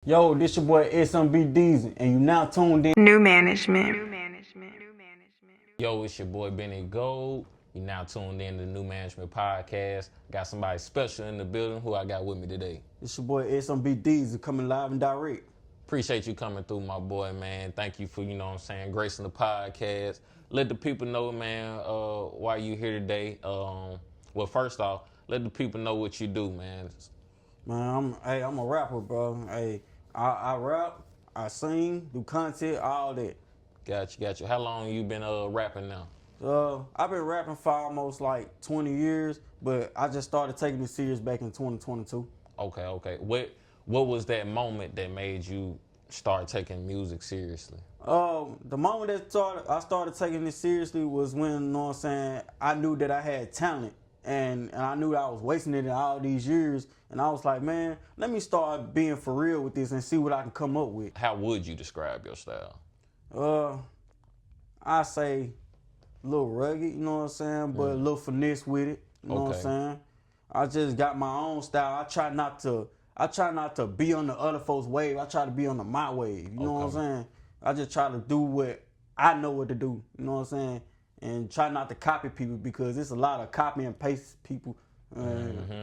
Yo, this your boy SMB Deezy, and you now tuned in. New management. Yo, it's your boy Benny Gold. You now tuned in to the New Management Podcast. Got somebody special in the building who I got with me today. This your boy SMB Deezy coming live and direct. Appreciate you coming through, my boy, man. Thank you for, gracing the podcast. Let the people know, man, why you here today. Well, first off, let the people know what you do, man. Man, I'm a rapper, bro. Hey, I rap, I sing, do content, all that. Got you. How long you been rapping now? I've been rapping for almost like 20 years, but I just started taking it serious back in 2022. Okay. What was that moment that made you start taking music seriously? The moment that I started taking it seriously was when, you know what I'm saying, I knew that I had talent and I knew that I was wasting it in all these years. And I was like, man, let me start being for real with this and see what I can come up with. How would you describe your style? I say a little rugged, you know what I'm saying, but a little finesse with it, you know what I'm saying. I just got my own style. I try not to be on the other folks' wave. I try to be on my wave, you know what I'm saying. I just try to do what I know what to do, you know what I'm saying, and try not to copy people because it's a lot of copy and paste people.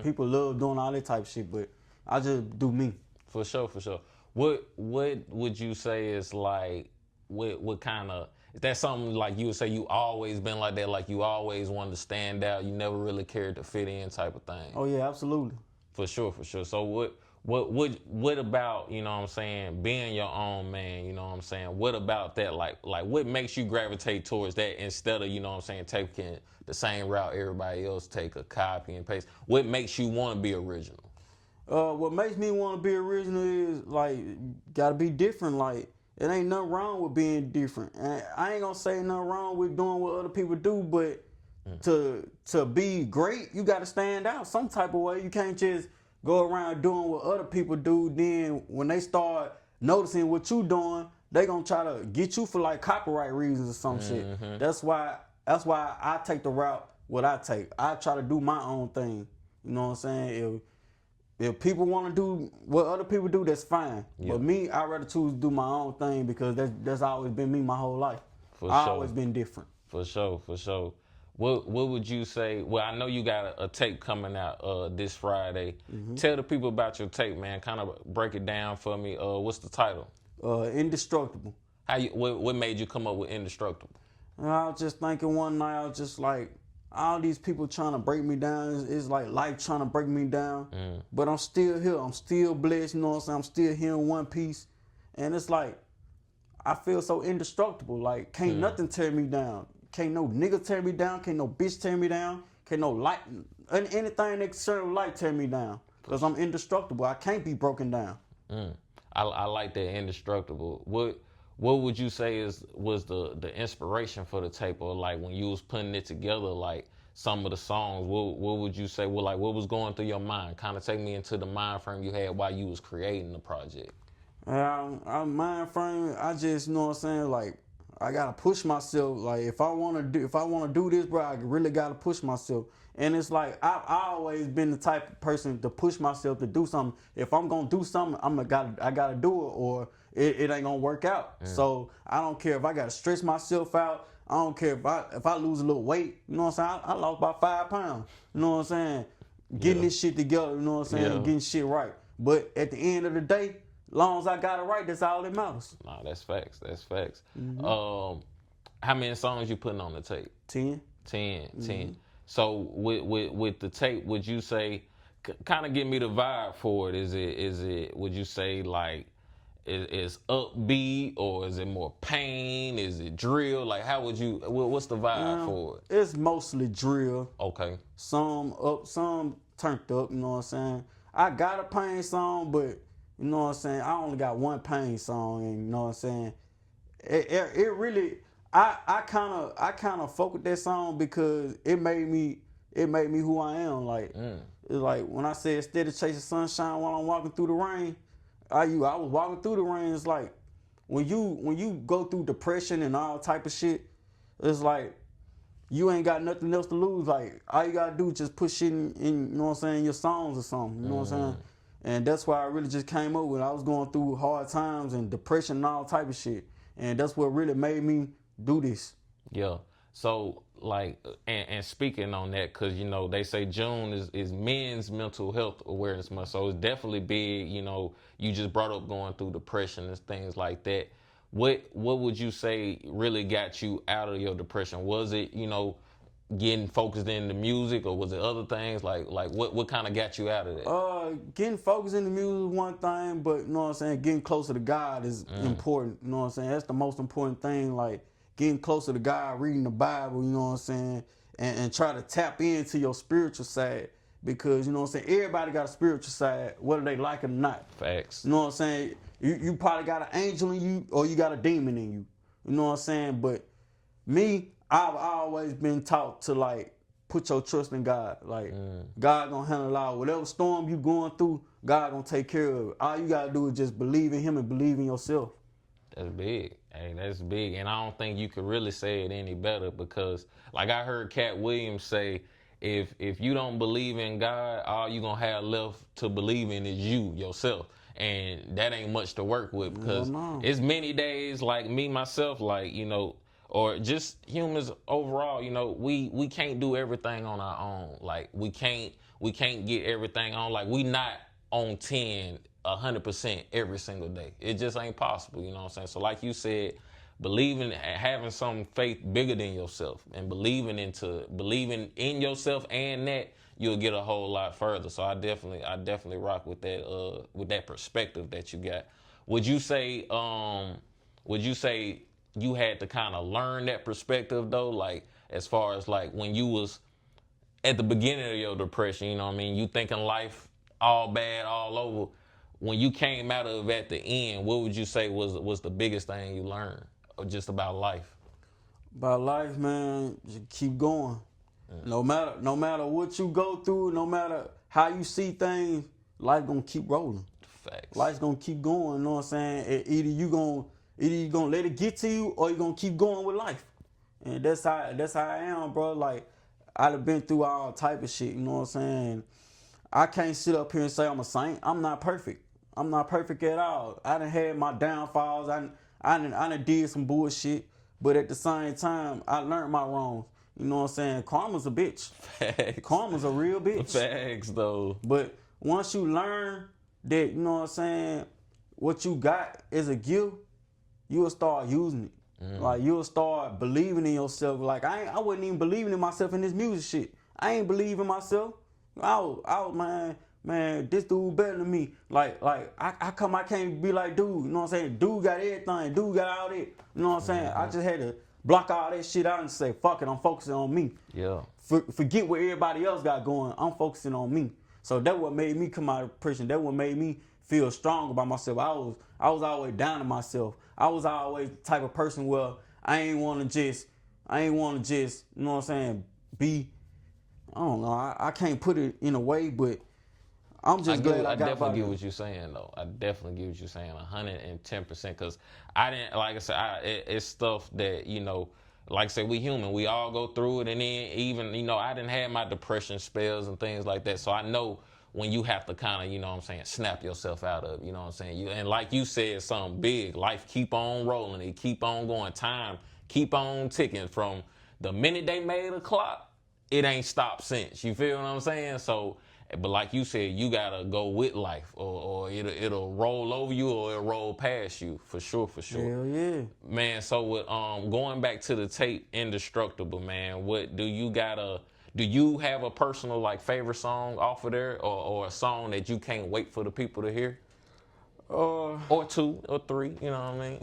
People love doing all that type of shit, but I just do me. For sure. What would you say is like, what kind of, is that something like you would say you always been like that, like you always wanted to stand out, you never really cared to fit in type of thing? Oh yeah, absolutely. For sure. So what about, you know what I'm saying, being your own man, you know what I'm saying? What about that? Like what makes you gravitate towards that instead of, you know what I'm saying, taking the same route everybody else take, a copy and paste? What makes you want to be original? What makes me want to be original is like gotta be different. Like it ain't nothing wrong with being different. And I ain't gonna say nothing wrong with doing what other people do, but to be great, you gotta stand out some type of way. You can't just go around doing what other people do. Then when they start noticing what you doing, they gonna try to get you for like copyright reasons or some shit. That's why I take the route what I take. I try to do my own thing. You know what I'm saying? If people want to do what other people do, that's fine. Yeah. But me, I'd rather choose to do my own thing because that's always been me my whole life. I've always been different. For sure. What would you say? Well, I know you got a tape coming out this Friday. Tell the people about your tape, man. Kind of break it down for me. What's the title? Indestructible. What made you come up with Indestructible? And I was just thinking one night, I was just like, all these people trying to break me down. It's like life trying to break me down. But I'm still here. I'm still blessed, you know what I'm saying? I'm still here in one piece. And it's like, I feel so indestructible. Like, can't nothing tear me down. Can't no nigga tear me down. Can't no bitch tear me down. Can't no light, anything that concern light tear me down. Because I'm indestructible. I can't be broken down. I like that Indestructible. What would you say was the inspiration for the tape, or like when you was putting it together, like some of the songs, what would you say, what was going through your mind? Kind of take me into the mind frame you had while you was creating the project. Mind frame, I just, you know what I'm saying, like, I gotta push myself. Like, if I wanna do this, bro, I really gotta push myself. And it's like, I've always been the type of person to push myself to do something. If I'm gonna do something, I gotta do it, or it ain't gonna work out. So I don't care if I gotta stretch myself out. I don't care if I lose a little weight. You know what I'm saying? I lost about 5 pounds. You know what I'm saying? Getting this shit together. You know what I'm saying? Getting shit right. But at the end of the day, long as I got it right, that's all that matters. Nah, that's facts. How many songs you putting on the tape? 10. 10. So with the tape, would you say, kind of give me the vibe for it? Is it? Would you say like is upbeat, or is it more pain? Is it drill? Like how would you? What's the vibe for it? It's mostly drill. Okay. Some up, some turned up. You know what I'm saying? I got a pain song, but you know what I'm saying? I only got one pain song, and you know what I'm saying? It really, I kind of fuck with that song because it made me who I am. Like it's like when I said instead of chasing sunshine while I'm walking through the rain, I was walking through the rain. It's like when you go through depression and all type of shit, it's like you ain't got nothing else to lose. Like all you gotta do is just put shit in you know what I'm saying, your songs or something. You know what I'm saying? And that's why I really just came up with it. I was going through hard times and depression and all type of shit. And that's what really made me do this. Yeah. So like, and speaking on that, because you know they say June is Men's Mental Health Awareness Month, so it's definitely big. You know, you just brought up going through depression and things like that. What would you say really got you out of your depression? Was it, you know, getting focused in the music, or was it other things? Like what kind of got you out of that? Getting focused in the music is one thing, but you know what I'm saying, getting closer to God is important. You know what I'm saying? That's the most important thing. Like getting closer to God, reading the Bible, you know what I'm saying, and try to tap into your spiritual side. Because you know what I'm saying, everybody got a spiritual side, whether they like it or not. Facts. You know what I'm saying? You probably got an angel in you, or you got a demon in you. You know what I'm saying? But me, I've always been taught to like put your trust in God. Like God gonna handle it all. Whatever storm you going through, God gonna take care of it. All you gotta do is just believe in Him and believe in yourself. That's big. Hey, that's big. And I don't think you could really say it any better, because like I heard Cat Williams say, if you don't believe in God, all you gonna have left to believe in is you, yourself. And that ain't much to work with, because it's many days like me, myself, like, you know, or just humans overall, you know, we can't do everything on our own. Like we can't get everything on. Like we not on 10, 100% every single day. It just ain't possible, you know what I'm saying? So like you said, believing, having some faith bigger than yourself, and believing in yourself, and that you'll get a whole lot further. So I definitely rock with that perspective that you got. Would you say you had to kind of learn that perspective though, like as far as like when you was at the beginning of your depression, you know what I mean, you thinking life all bad all over, when you came out of it at the end, what would you say was the biggest thing you learned, or just about life? About life, man, just keep going. No matter what you go through, no matter how you see things, life gonna keep rolling. Facts. Life's gonna keep going, you know what I'm saying? Either you gonna let it get to you, or you gonna keep going with life. And that's how I am, bro. Like I'd have been through all type of shit, you know what I'm saying? I can't sit up here and say I'm a saint. I'm not perfect. I'm not perfect at all. I done had my downfalls. I done did some bullshit, but at the same time, I learned my wrongs. You know what I'm saying? Karma's a bitch. Facts. Karma's a real bitch. Facts, though. But once you learn that, you know what I'm saying, what you got is a gift, you'll start using it. Like you'll start believing in yourself. Like I wasn't even believing in myself in this music shit. I ain't believing myself. I was man, this dude better than me. Like I can't be like dude. You know what I'm saying? Dude got everything. Dude got all that. You know what I'm saying? I just had to block all that shit out and say, fuck it, I'm focusing on me. Yeah. Forget what everybody else got going. I'm focusing on me. So that what made me come out of depression. That what made me feel strong about myself. I was always down on myself. I was always the type of person where I ain't want to just, you know what I'm saying, be, I don't know, I can't put it in a way, but I'm just glad I got definitely get what you're saying, though. I definitely get what you're saying, 110%. Because I didn't, like I said, it's stuff that, you know, like I said, we human. We all go through it. And then even, you know, I didn't have my depression spells and things like that. So I know when you have to kind of, you know what I'm saying, snap yourself out of it, you know what I'm saying? And like you said, something big. Life keep on rolling. It keep on going. Time keep on ticking. From the minute they made a clock, it ain't stopped since. You feel what I'm saying? So, but like you said, you gotta go with life, or it'll roll over you, or it'll roll past you, for sure. Hell yeah. Man, so with going back to the tape Indestructible, man, what do you have a personal like favorite song off of there, or a song that you can't wait for the people to hear? Or two or three, you know what I mean?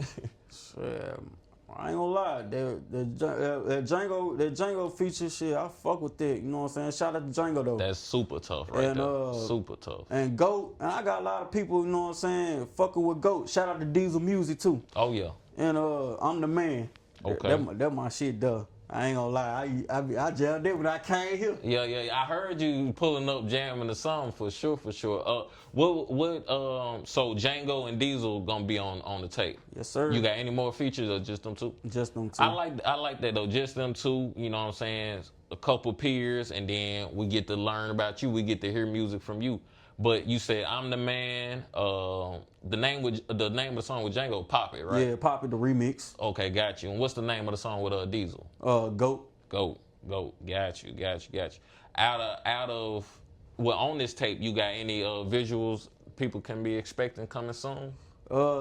I ain't gonna lie, that Django feature shit, I fuck with that. You know what I'm saying? Shout out to Django though. That's super tough, right there. Super tough. And GOAT, and I got a lot of people, you know what I'm saying, fucking with GOAT. Shout out to Diesel Music too. Oh yeah. And I'm the man. Okay. That my shit though. I ain't gonna lie, I jammed it when I came here. Yeah. I heard you pulling up jamming the song for sure. So Django and Diesel gonna be on the tape? Yes, sir. You got any more features, or just them two? Just them two. I like that though, just them two, you know what I'm saying? A couple peers, and then we get to learn about you, we get to hear music from you. But you said I'm the man. The name of the song with Django, Pop It, right? Yeah, Pop It, the remix. Okay, got you. And what's the name of the song with Diesel? Goat. Goat. Got you. Out of well, on this tape, you got any visuals people can be expecting coming soon?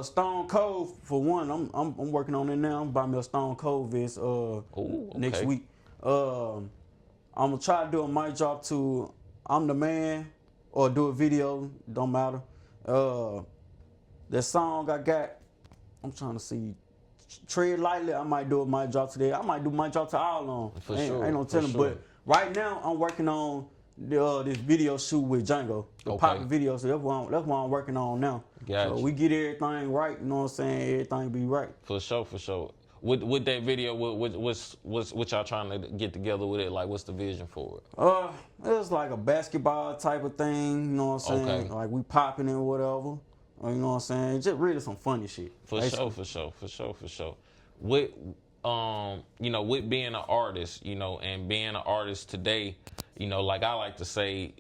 Stone Cold for one. I'm working on it now. I'm buying me a Stone Cold vest next week. I'm gonna try to do a mic drop to I'm the Man or do a video. Don't matter. That song I got. I'm trying to see. Tread lightly. I might do a mic drop today. I might do mic drop to all on. For sure. Ain't no telling. Sure. But right now I'm working on this video shoot with Django. The Pop It video. So that's what I'm working on now. So we get everything right. You know what I'm saying? Everything be right. For sure. With that video, what y'all trying to get together with it? Like, what's the vision for it? It's like a basketball type of thing. You know what I'm saying? Like we popping it or whatever. You know what I'm saying? Just really some funny shit. For sure. With with being an artist, and being an artist today, like I like to say,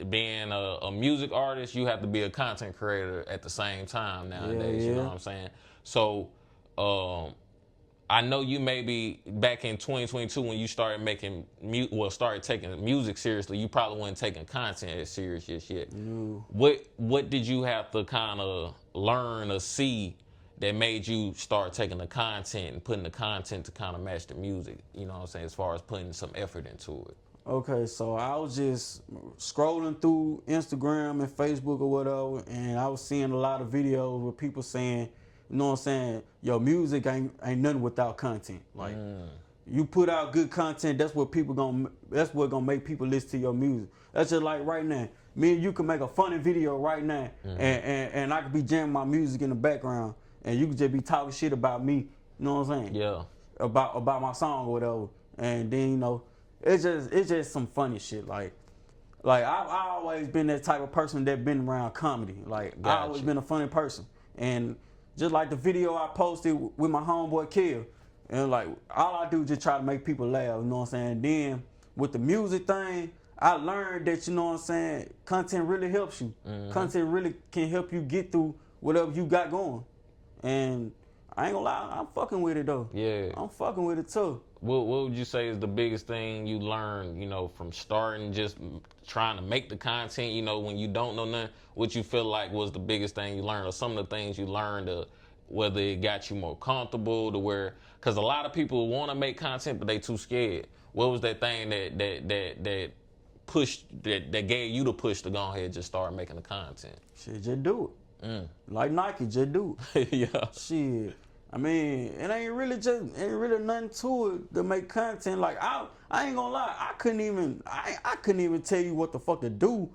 being a music artist, you have to be a content creator at the same time nowadays. Yeah. You know what I'm saying? So, I know you maybe back in 2022 when you started started taking music seriously, you probably weren't taking content as serious as yet. No. What did you have to kind of learn or see that made you start taking the content and putting the content to kind of match the music? You know what I'm saying? As far as putting some effort into it. Okay, so I was just scrolling through Instagram and Facebook or whatever, and I was seeing a lot of videos with people saying, you know what I'm saying, your music ain't nothing without content. Like you put out good content, that's what gonna make people listen to your music. That's just like right now. Me and you can make a funny video right now, and I could be jamming my music in the background, and you could just be talking shit about me. You know what I'm saying? Yeah. About my song or whatever, and then it's just some funny shit. Like I've always been that type of person that been around comedy. Like I always been a funny person, and just like the video I posted with my homeboy Kill, and like all I do is just try to make people laugh. You know what I'm saying? Then with the music thing, I learned that, you know what I'm saying, content really helps you. Content really can help you get through whatever you got going. And I ain't gonna lie, I'm fucking with it though. Yeah. I'm fucking with it too. What would you say is the biggest thing you learned, from starting just trying to make the content, when you don't know nothing, what you feel like was the biggest thing you learned, or some of the things you learned, whether it got you more comfortable to where, because a lot of people want to make content, but they too scared. What was that thing that pushed, that gave you the push to go ahead and just start making the content? Shit, just do it. Like Nike, just do it. Yeah. Shit. I mean, it ain't really nothing to it to make content. Like I ain't gonna lie, I couldn't even tell you what the fuck to do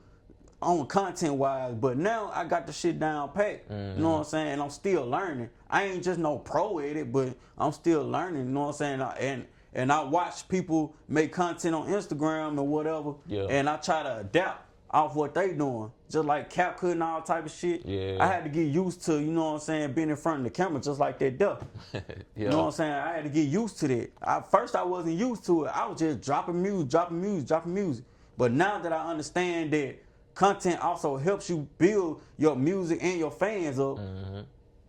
on content wise. But now I got the shit down packed. You know what I'm saying? And I'm still learning. I ain't just no pro at it, but I'm still learning. You know what I'm saying? And I watch people make content on Instagram or whatever. Yeah. And I try to adapt off what they doing. Just like CapCut and all type of shit. Yeah. I had to get used to, you know what I'm saying, being in front of the camera just like that duck. Yeah. You know what I'm saying? I had to get used to that. First I wasn't used to it. I was just dropping music. But now that I understand that content also helps you build your music and your fans up,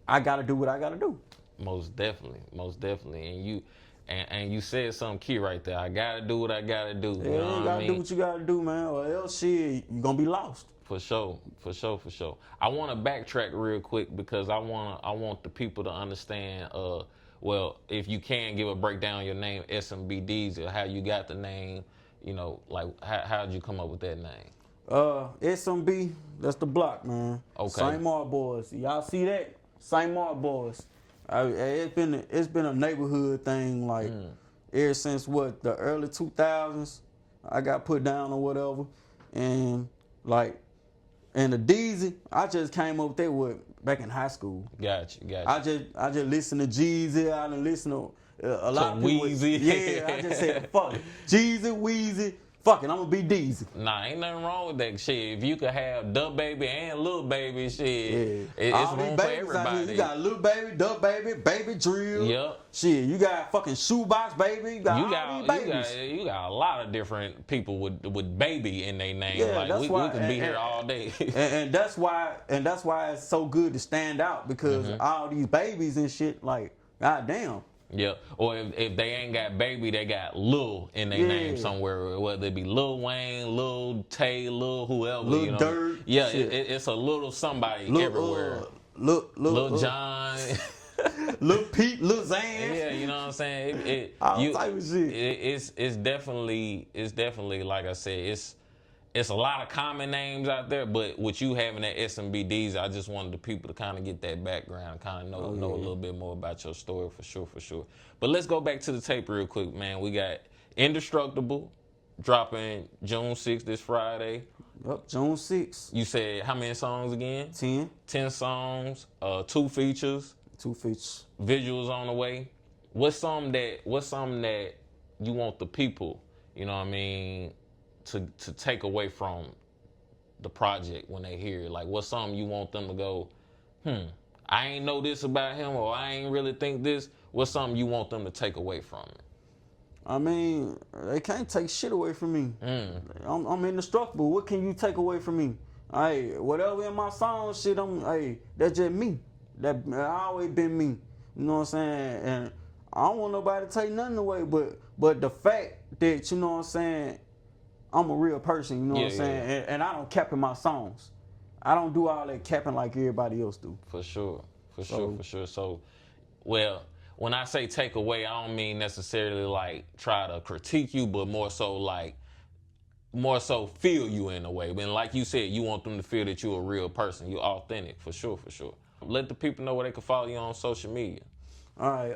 I gotta do what I gotta do. Most definitely. And you said something key right there. I gotta do what I gotta do. Yeah, you gotta do what you gotta do, man, or else shit, you gonna be lost. For sure. I want to backtrack real quick because I want the people to understand. Well, if you can give a breakdown of your name, SMB Deezy, how you got the name. Like how did you come up with that name? SMB, that's the block, man. Okay. St. Mark Boys. Y'all see that? St. Mark Boys. It's been a neighborhood thing, like ever since the early 2000s. I got put down or whatever, and the Deezy, I just came up with that back in high school. Gotcha. I just listened to Jeezy. I done listened to a lot of people. Weezy. Yeah, I just said fuck it. Jeezy, Weezy, Fuck it, I'm gonna be Deezy. Nah, ain't nothing wrong with that shit. If you could have Duck Baby and Lil Baby, shit, Yeah. it's All these room for babies out here. everybody. You got Lil Baby, Duck Baby, Baby Drill. Yep. Shit, you got fucking Shoebox Baby. You got all these babies. You got a lot of different people with baby in their name. Yeah, like that's we why, could be here all day. and that's why it's so good to stand out because all these babies and shit, like, goddamn. Yeah, or if they ain't got baby, they got Lil in their name somewhere. Whether it be Lil Wayne, Lil Tay, Lil whoever, Lil you know. Durk, yeah, it's a little somebody everywhere. Lil John, Lil Pete, Lil Zan. yeah, you know what I'm saying. All type of shit. It's definitely like I said, it's a lot of common names out there, but with you having that SMB Deezy, I just wanted the people to kind of get that background, kind of know a little bit more about your story for sure. But let's go back to the tape real quick, man. We got Indestructible dropping June 6th this Friday. Yep, June 6th. You said how many songs again? 10. 10 songs, 2 features. 2 features. Visuals on the way. What's something that you want the people, you know what I mean, to take away from the project when they hear it? Like, what's something you want them to go, I ain't know this about him, or I ain't really think this. What's something you want them to take away from it? I mean, they can't take shit away from me. I'm indestructible. What can you take away from me? Hey, whatever in my song, shit, that's just me. That I always been me. You know what I'm saying? And I don't want nobody to take nothing away, but the fact that, you know what I'm saying, I'm a real person, you know what I'm saying? Yeah. And I don't cap in my songs. I don't do all that capping like everybody else do. For sure. So, well, when I say take away, I don't mean necessarily like try to critique you, but more so feel you in a way. And like you said, you want them to feel that you're a real person. You're authentic, for sure. Let the people know where they can follow you on social media. All right,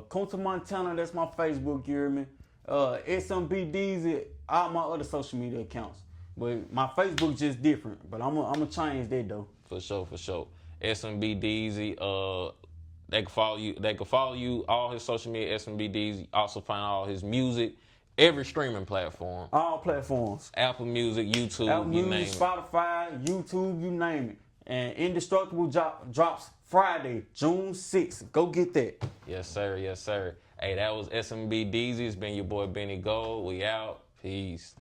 Kunta Montana, that's my Facebook, you hear me? SMB Deezy, all my other social media accounts. But my Facebook just different. But I'm gonna change that though. For sure. SMB Deezy, they can follow you all his social media, SMB Deezy. Also find all his music, every streaming platform. All platforms. Apple Music, YouTube, you name it. Spotify, YouTube, you name it. And Indestructible drops Friday, June 6th. Go get that. Yes, sir. Hey, that was SMB Deezy. It's been your boy Benny Gold. We out. Peace.